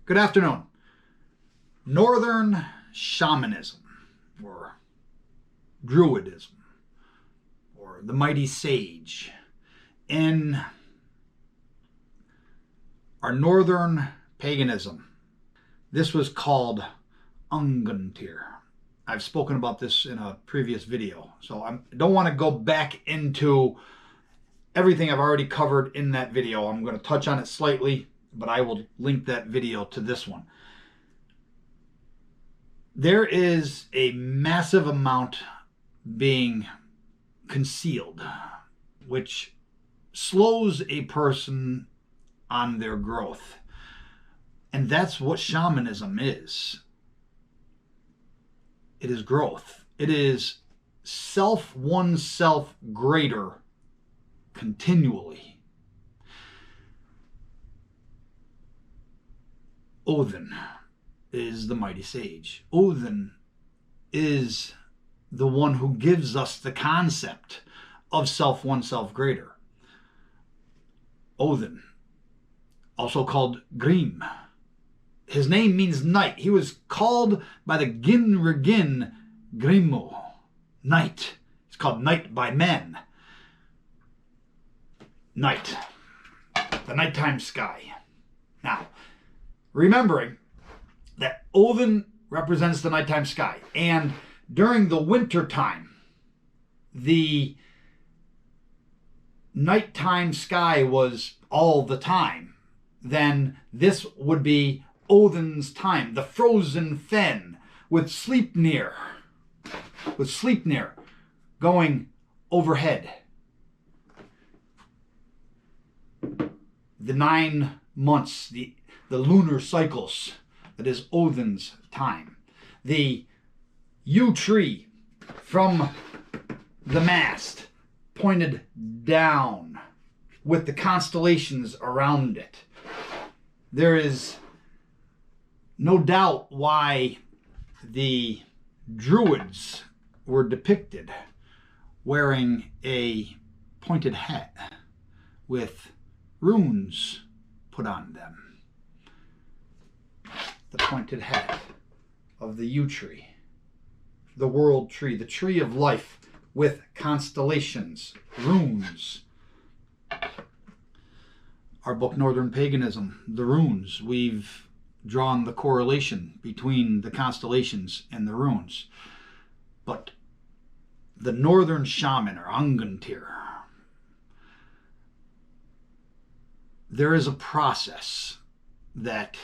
Good afternoon. Northern Shamanism, or Druidism, or the Mighty Sage. In our Northern Paganism, this was called Unguntir. I've spoken about this in a previous video, so I don't want to go back into everything I've already covered in that video. I'm going to touch on it slightly, but I will link that video to this one. There is a massive amount being concealed, which slows a person on their growth. And that's what shamanism is. It is growth. It is oneself greater continually. Odin is the mighty sage. Odin is the one who gives us the concept of oneself greater. Odin, also called Grim. His name means night. He was called by the Ginregin Grimmu, night. It's called night by men. Night, the nighttime sky. Now, remembering that Odin represents the nighttime sky, and during the winter time, the nighttime sky was all the time, then this would be Odin's time, the frozen fen, with Sleipnir going overhead. The 9 months, the lunar cycles, that is Odin's time. The yew tree from the mast pointed down with the constellations around it. There is no doubt why the Druids were depicted wearing a pointed hat with runes put on them. The pointed hat of the yew tree, the world tree, the tree of life with constellations, runes. Our book, Northern Paganism, the runes, we've drawn the correlation between the constellations and the runes. But the Northern Shaman, or Unguntir, there is a process that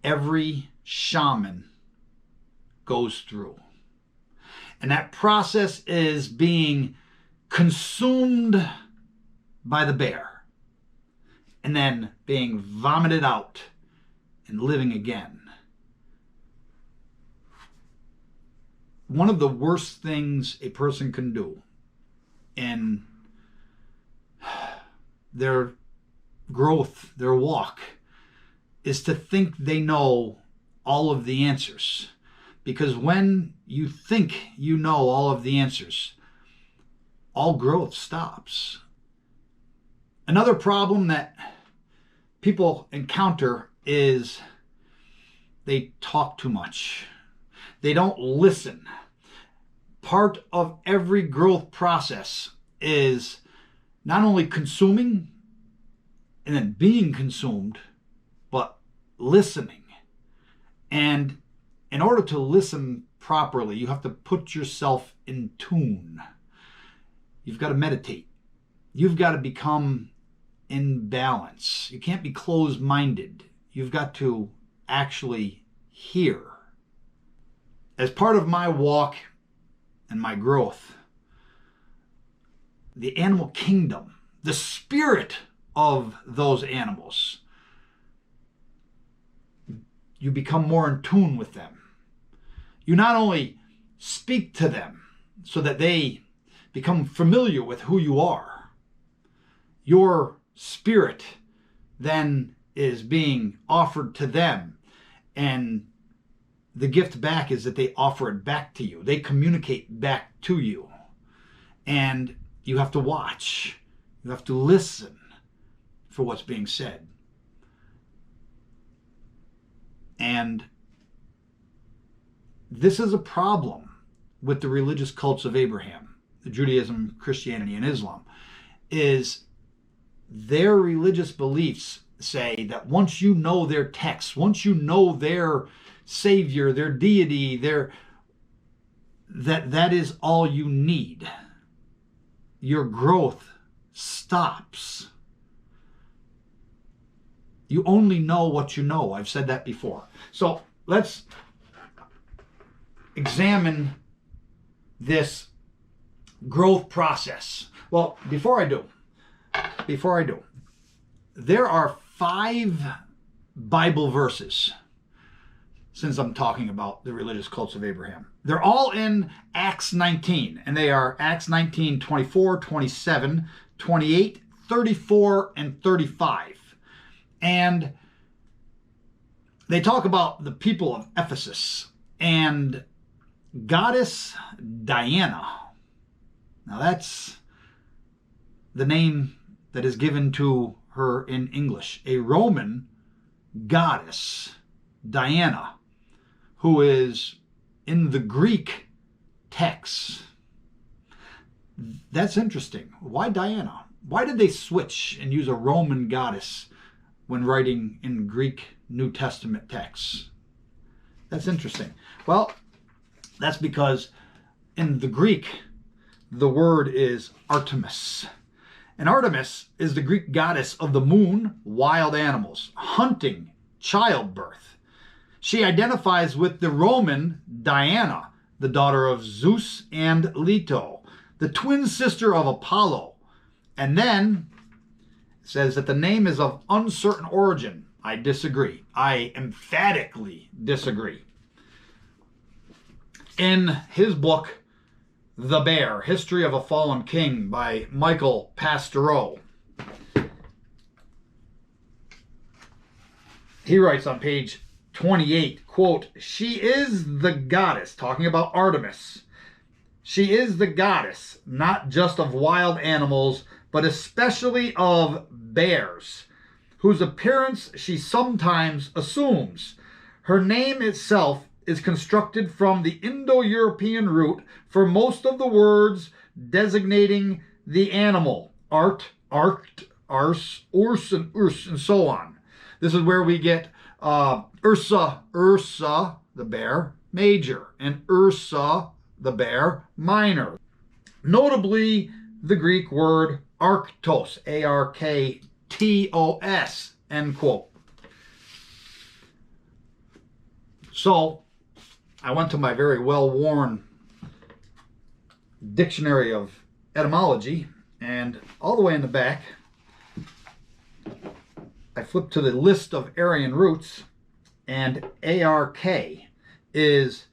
every shaman goes through. And that process is being consumed by the bear and then being vomited out and living again. One of the worst things a person can do in their growth, their walk, is to think they know all of the answers. Because when you think you know all of the answers, all growth stops. Another problem that people encounter is they talk too much. They don't listen. Part of every growth process is not only consuming and then being consumed, but listening. And in order to listen properly, you have to put yourself in tune. You've got to meditate. You've got to become in balance. You can't be closed-minded. You've got to actually hear. As part of my walk and my growth, the animal kingdom, the spirit of those animals, you become more in tune with them. You not only speak to them so that they become familiar with who you are, your spirit then is being offered to them, and the gift back is that they offer it back to you. They communicate back to you. And you have to watch. You have to listen for what's being said. And this is a problem with the religious cults of Abraham, the Judaism, Christianity, and Islam, is their religious beliefs say that once you know their texts, once you know their savior, their deity, that is all you need. Your growth stops. You only know what you know. I've said that before. So let's examine this growth process. Well, before I do, there are 5 Bible verses, since I'm talking about the religious cults of Abraham. They're all in Acts 19, and they are Acts 19, 24, 27, 28, 34, and 35. And they talk about the people of Ephesus and goddess Diana. Now that's the name that is given to her in English. A Roman goddess, Diana, who is in the Greek texts. That's interesting. Why Diana? Why did they switch and use a Roman goddess when writing in Greek New Testament texts? That's interesting. Well, that's because in the Greek, the word is Artemis. And Artemis is the Greek goddess of the moon, wild animals, hunting, childbirth. She identifies with the Roman Diana, the daughter of Zeus and Leto, the twin sister of Apollo. And then it says that the name is of uncertain origin. I disagree. I emphatically disagree. In his book, The Bear, History of a Fallen King by Michael Pastoreau, he writes on page 28, quote, "She is the goddess," talking about Artemis. "She is the goddess, not just of wild animals, but especially of bears, whose appearance she sometimes assumes. Her name itself is constructed from the Indo-European root for most of the words designating the animal, art, ars, urs, and so on. This is where we get Ursa, the bear, major, and Ursa, the bear, minor. Notably, the Greek word arktos, A-R-K-T-O-S, end quote. So, I went to my very well-worn dictionary of etymology, and all the way in the back, I flipped to the list of Aryan roots, and ARK is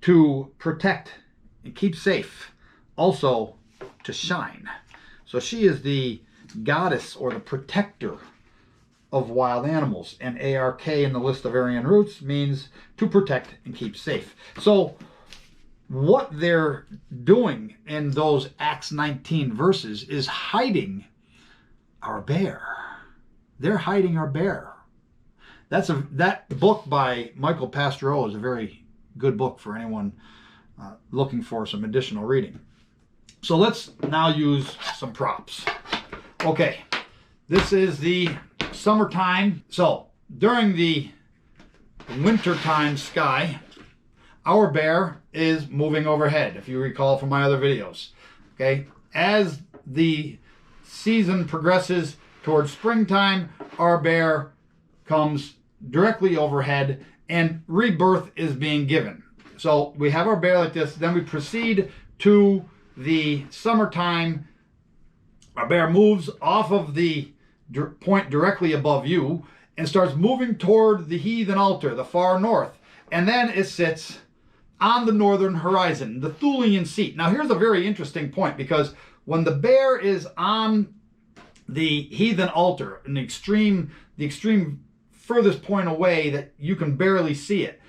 to protect and keep safe, also to shine. So she is the goddess or the protector of wild animals, and ARK in the list of Aryan roots means to protect and keep safe. So what they're doing in those Acts 19 verses is hiding our bear. They're hiding our bear. That book by Michael Pastoreau is a very good book for anyone looking for some additional reading. So let's now use some props. Okay, this is the summertime. So during the wintertime sky, our bear is moving overhead, if you recall from my other videos. Okay, as the season progresses towards springtime, our bear comes directly overhead and rebirth is being given. So we have our bear like this, then we proceed to the summertime. Our bear moves off of the point directly above you and starts moving toward the heathen altar, the far north. And then it sits on the northern horizon, the Thulian seat. Now here's a very interesting point, because when the bear is on the heathen altar, the extreme furthest point away that you can barely see it,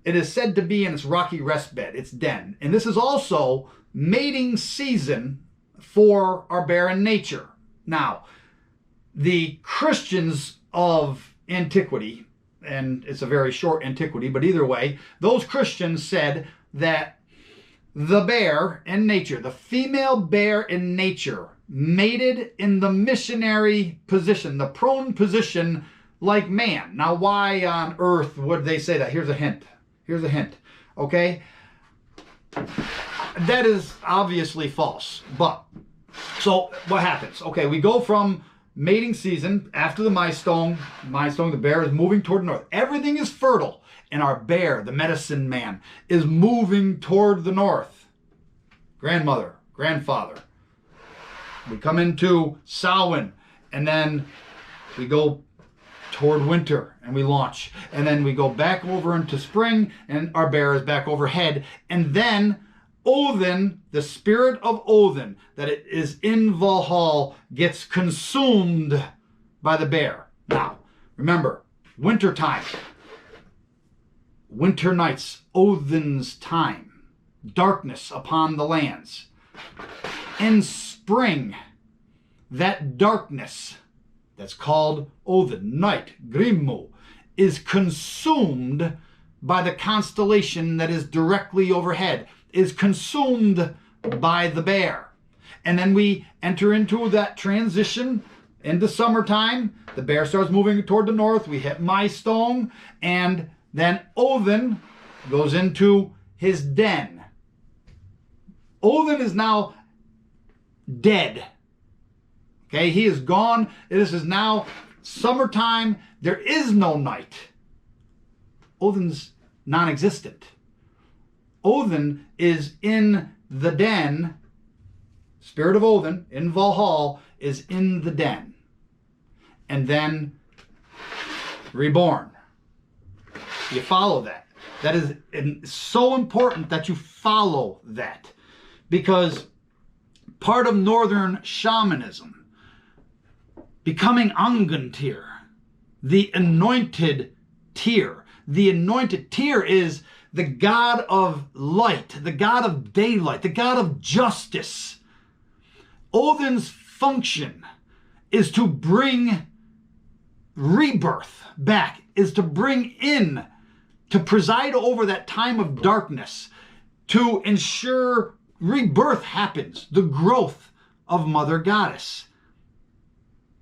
it is said to be in its rocky rest bed, its den. And this is also mating season for our bear in nature. Now, the Christians of antiquity and it's a very short antiquity, but either way, those Christians said that the bear in nature, the female bear in nature, mated in the missionary position, the prone position like man. Now, why on earth would they say that? Here's a hint. Here's a hint. Okay? That is obviously false. But, so what happens? Okay, we go from mating season after the milestone, the bear is moving toward the north. Everything is fertile. And our bear, the medicine man, is moving toward the north. Grandmother, grandfather. We come into Samhain, and then we go toward winter, and we launch. And then we go back over into spring, and our bear is back overhead. And then Odin, the spirit of Odin, that it is in Valhalla, gets consumed by the bear. Now, remember, winter time. Winter nights, Odin's time. Darkness upon the lands. In spring, that darkness, that's called Odin, night, Grimmo, is consumed by the constellation that is directly overhead, is consumed by the bear. And then we enter into that transition into summertime. The bear starts moving toward the north. We hit milestone, and then Odin goes into his den. Odin is now dead. Okay, he is gone. This is now summertime. There is no night. Odin's non-existent. Odin is in the den. Spirit of Odin in Valhalla is in the den. And then reborn. You follow that. That is so important that you follow that. Because part of Northern Shamanism, becoming Angantyr, the anointed Tyr. The anointed Tyr is the god of light, the god of daylight, the god of justice. Odin's function is to bring rebirth back, is to bring in, to preside over that time of darkness, to ensure rebirth happens, the growth of Mother Goddess.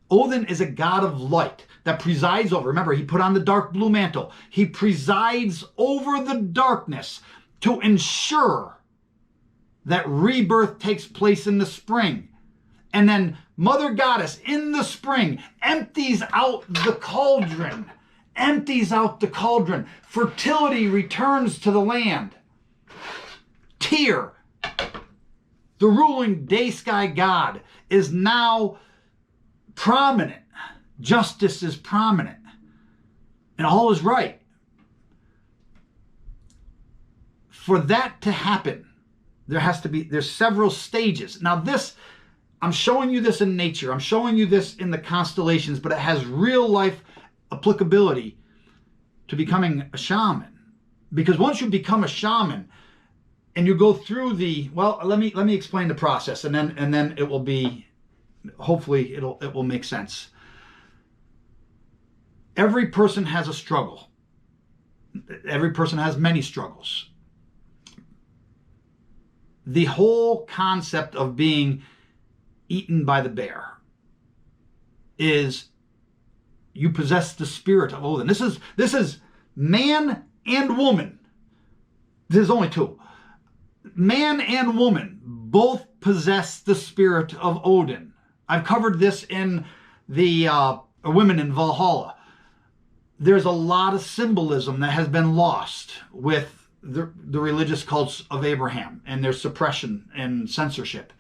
Odin is a god of light that presides over. Remember, he put on the dark blue mantle. He presides over the darkness to ensure that rebirth takes place in the spring. And then Mother Goddess in the spring empties out the cauldron. Empties out the cauldron. Fertility returns to the land. Tyr, the ruling day sky god, is now prominent. Justice is prominent. And all is right. For that to happen, there's several stages. Now this, I'm showing you this in nature. I'm showing you this in the constellations, but it has real life applicability to becoming a shaman. Because once you become a shaman and you go through let me explain the process, and then it will be, hopefully it will make sense. Every person has a struggle. Every person has many struggles. The whole concept of being eaten by the bear is you possess the spirit of Odin. This is man and woman. There's only two. Man and woman both possess the spirit of Odin. I've covered this in the Women in Valhalla. There's a lot of symbolism that has been lost with the religious cults of Abraham and their suppression and censorship.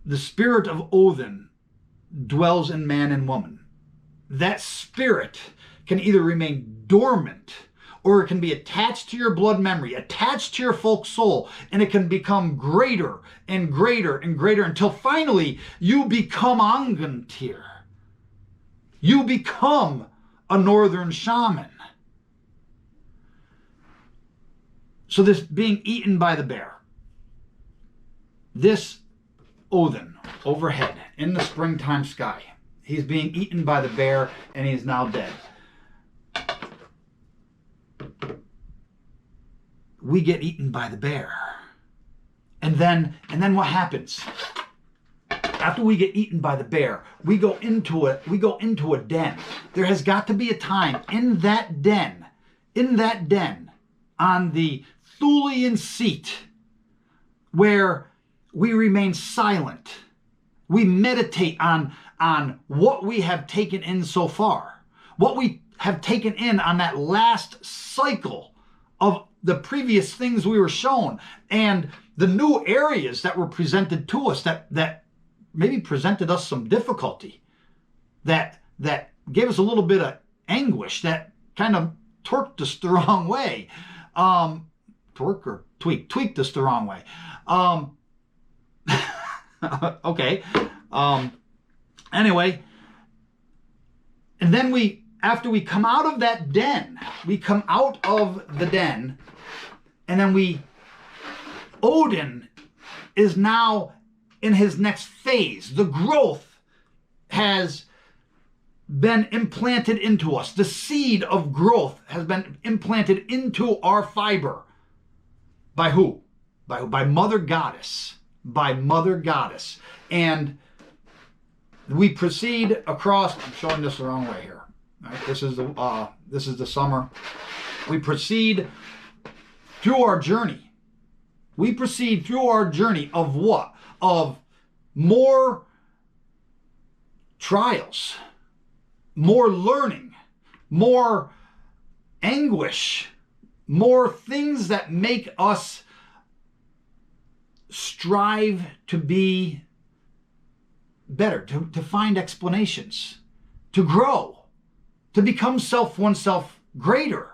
The spirit of Odin dwells in man and woman. That spirit can either remain dormant, or it can be attached to your blood memory, attached to your folk soul, and it can become greater and greater and greater until finally you become Angantyr. You become a Northern Shaman. So this being eaten by the bear, this Odin overhead in the springtime sky, He's being eaten by the bear, and he is now dead. We get eaten by the bear. And then what happens? After we get eaten by the bear, we go into a den. There has got to be a time in that den, on the Thulian seat, where we remain silent. We meditate on what we have taken in so far, what we have taken in on that last cycle of the previous things we were shown, and the new areas that were presented to us that maybe presented us some difficulty, that gave us a little bit of anguish, that kind of torqued us the wrong way. Tweaked us the wrong way. Okay. Anyway, and then after we come out of that den, and then Odin is now in his next phase. The growth has been implanted into us. The seed of growth has been implanted into our fiber. By who? By Mother Goddess. By Mother Goddess. And we proceed across. I'm showing this the wrong way here. All right, this is the summer. We proceed through our journey. We proceed through our journey of what? Of more trials, more learning, more anguish, more things that make us strive to be better, to find explanations, to grow, to become oneself greater.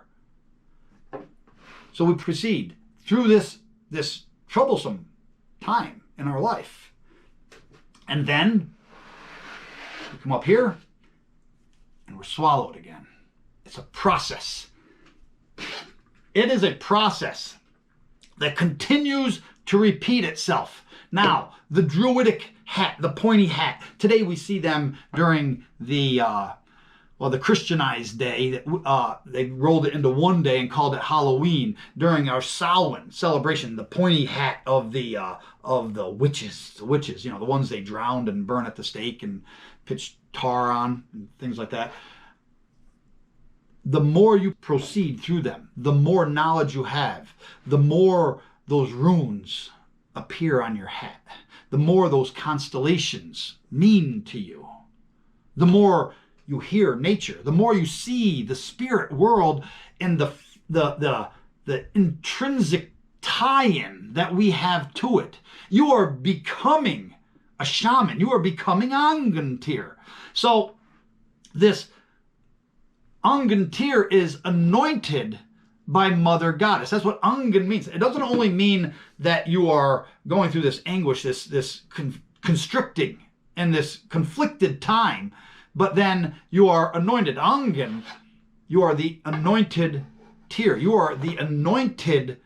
So we proceed through this troublesome time in our life. And then we come up here and we're swallowed again. It's a process. It is a process that continues to repeat itself. Now, the Druidic hat, the pointy hat, today we see them during the Christianized day. They rolled it into one day and called it Halloween. During our Samhain celebration, the pointy hat of the witches, the ones they drowned and burn at the stake and pitch tar on and things like that. The more you proceed through them, the more knowledge you have, the more those runes appear on your hat, the more those constellations mean to you, the more you hear nature, the more you see the spirit world and the intrinsic tie-in that we have to it. You are becoming a shaman. You are becoming Angantyr. So this Angantyr is anointed by Mother Goddess. That's what Angan means. It doesn't only mean that you are going through this anguish, this constricting and this conflicted time, but then you are anointed. Angan, you are the anointed Tyr. You are the anointed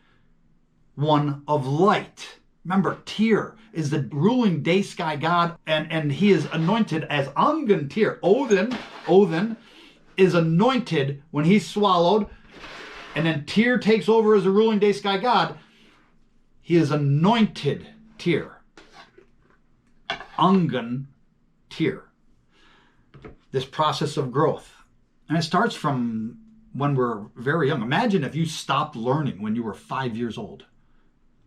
one of light. Remember, Tyr is the ruling day sky god, and he is anointed as Angantyr. Odin is anointed when he's swallowed, and then Tyr takes over as a ruling day sky god. He is anointed Tyr. Angantyr. This process of growth. And it starts from when we're very young. Imagine if you stopped learning when you were 5 years old.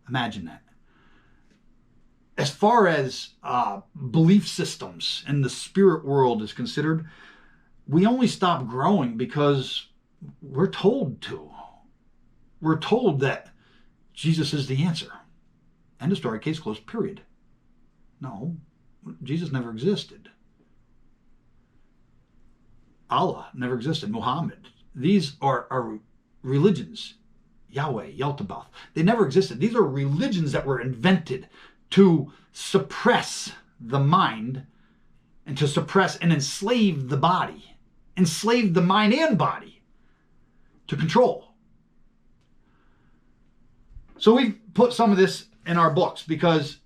Imagine that. As far as belief systems and the spirit world is considered, we only stop growing because we're told to. We're told that Jesus is the answer. End of story, case closed, period. No, Jesus never existed. Allah never existed. Muhammad. These are religions. Yahweh, Yaltabaoth. They never existed. These are religions that were invented to suppress the mind and to suppress and enslave the body. Enslave the mind and body to control. So we've put some of this in our books because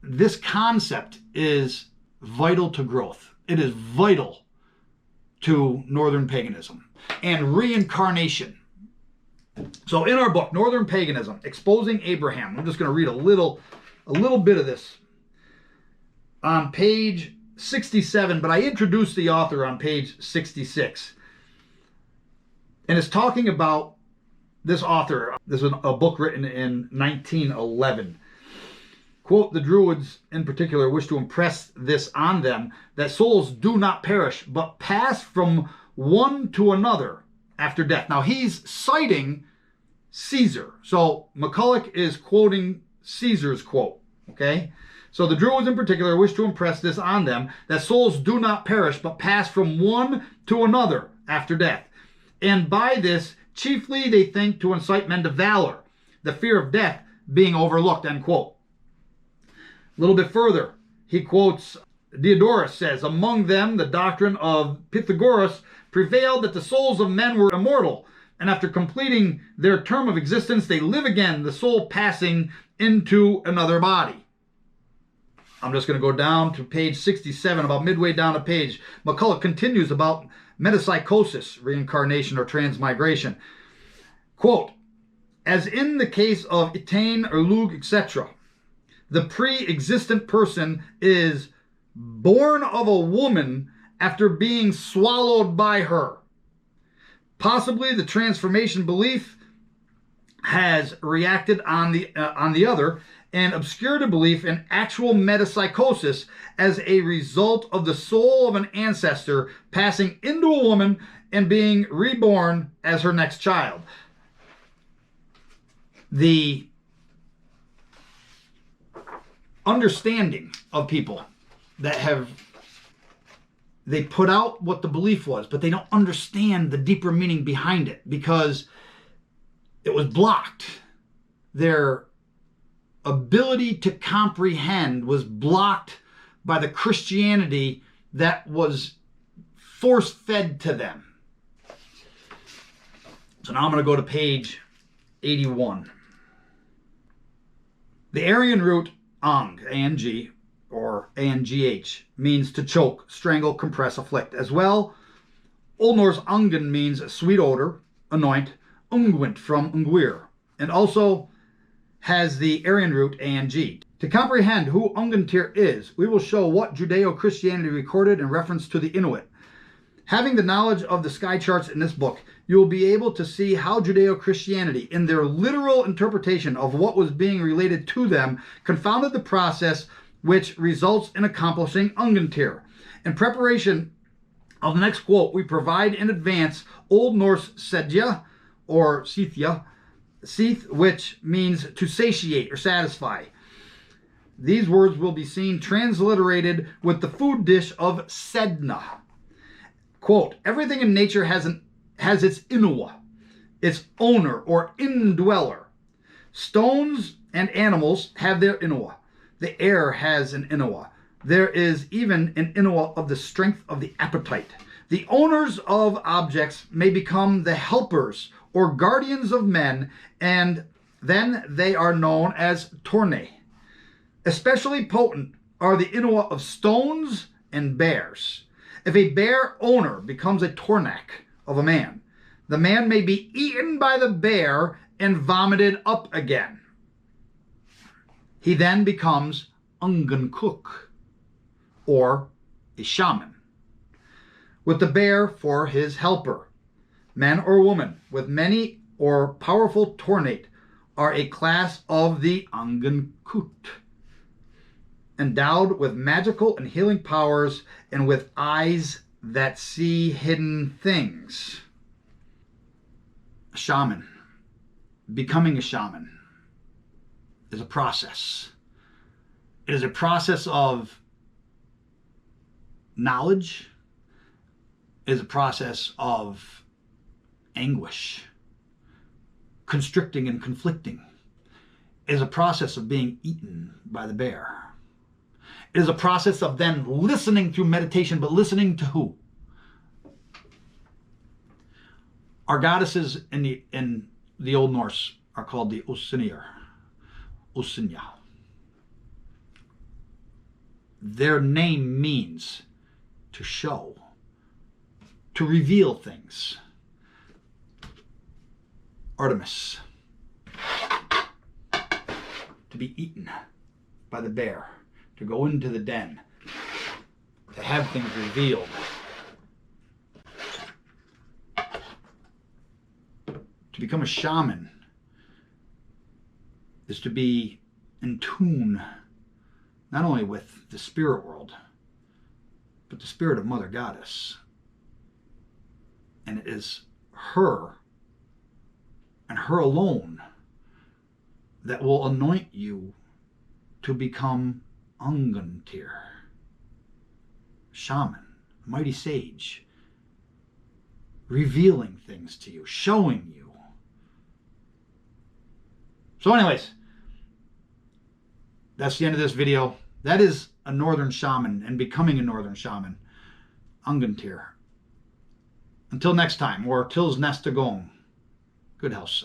this concept is vital to growth. It is vital to Northern paganism and reincarnation. So in our book, Northern Paganism, Exposing Abraham, I'm just going to read a little bit of this. On page 67, but I introduced the author on page 66. And it's talking about this author. This is a book written in 1911. Quote, the Druids in particular wish to impress this on them, that souls do not perish, but pass from one to another after death. Now he's citing Caesar. So McCulloch is quoting Caesar's quote, okay? So the Druids in particular wish to impress this on them, that souls do not perish, but pass from one to another after death. And by this, chiefly they think to incite men to valor, the fear of death being overlooked, end quote. A little bit further, he quotes, Diodorus says, among them the doctrine of Pythagoras prevailed that the souls of men were immortal, and after completing their term of existence, they live again, the soul passing into another body. I'm just going to go down to page 67, about midway down the page. McCulloch continues about metempsychosis, reincarnation or transmigration. Quote, as in the case of Etain or Lug, etc., the pre-existent person is born of a woman after being swallowed by her. Possibly the transformation belief has reacted on the other and obscured a belief in actual metempsychosis as a result of the soul of an ancestor passing into a woman and being reborn as her next child. The understanding of people that they put out what the belief was, but they don't understand the deeper meaning behind it because it was blocked. Their ability to comprehend was blocked by the Christianity that was force-fed to them. So now I'm going to go to page 81. The Aryan root ang, A-N-G, or A-N-G-H, means to choke, strangle, compress, afflict. As well, Old Norse ungen means sweet odor, anoint, unguent from unguir, and also has the Aryan root A-N-G. To comprehend who Ungantir is, we will show what Judeo-Christianity recorded in reference to the Inuit. Having the knowledge of the sky charts in this book, you will be able to see how Judeo-Christianity, in their literal interpretation of what was being related to them, confounded the process which results in accomplishing Ungantir. In preparation of the next quote, we provide in advance Old Norse sedja, or sithya, Seeth, which means to satiate or satisfy. These words will be seen transliterated with the food dish of sedna. Quote, everything in nature has its inuwa, its owner or indweller. Stones and animals have their inuwa. The air has an inuwa. There is even an inuwa of the strength of the appetite. The owners of objects may become the helpers or guardians of men, and then they are known as torne. Especially potent are the inuwa of stones and bears. If a bear owner becomes a tornak of a man, the man may be eaten by the bear and vomited up again. He then becomes Ungankuk, or a shaman, with the bear for his helper. Man or woman with many or powerful tornate are a class of the Angankut, endowed with magical and healing powers and with eyes that see hidden things. A shaman, becoming a shaman, is a process. It is a process of knowledge. It is a process of anguish, constricting and conflicting. It is a process of being eaten by the bear. It is a process of then listening through meditation, but listening to who? Our goddesses in the Old Norse are called the Usinir, Their name means to show, to reveal things. Artemis, to be eaten by the bear, to go into the den, to have things revealed. To become a shaman is to be in tune not only with the spirit world, but the spirit of Mother Goddess. And it is her and her alone that will anoint you to become Angantyr, shaman, mighty sage, revealing things to you, showing you. So anyways, that's the end of this video. That is a Northern Shaman and becoming a Northern Shaman, Angantyr. Until next time, or tils nästa gång, good health.